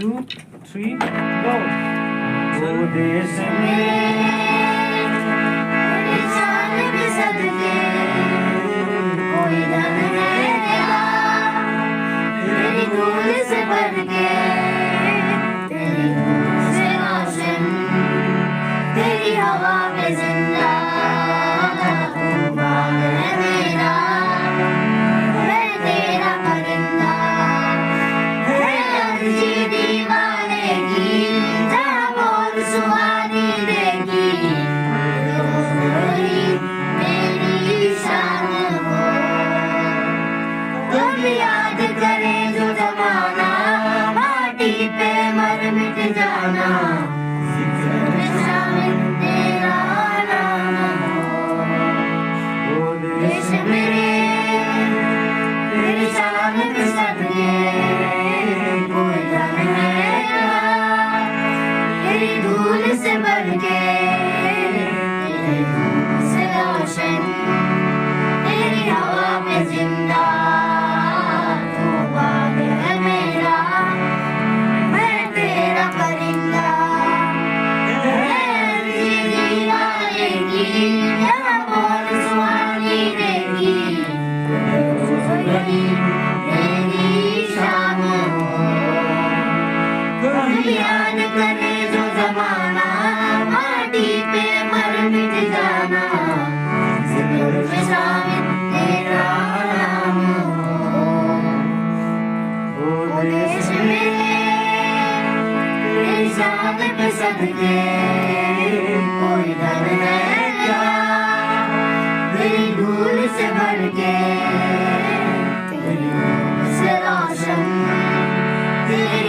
2, 3, go. वो देश मेरे निशान पे सदके कोई दम है क्या तेरी धूल से भर के तेरी धूल से रोशन तेरी हवा में जिंदा तू बाग है मेरा मैं तेरा परिंदा है अर्जी दीवाने की जहाँ बोल सुहानी देगी मेरी शान हो कब याद करे जो जमाना माटी पे मर मिट जाना जिक्र में शामिल तेरा नाम हो देश मेरे तेरी शान पे सदके कोई दम है क्या तेरी धूल से भर के तेरी धूल से रोशन तेरी हवा में जिंदा तू बाग है मेरा मैं तेरा परिंदा तेरी दीवाने की यहाँ बोल सुहानी देगी तेरी शान हो कभी याद करे जो जमाना माटी पे मर मिट जाना जिक्र में शामिल तेरा नाम हो ओ देश मेरे तेरी शान पे सदके कोई डर है क्या तेरी धूल से भर के तेरी धूल से रोशन तेरी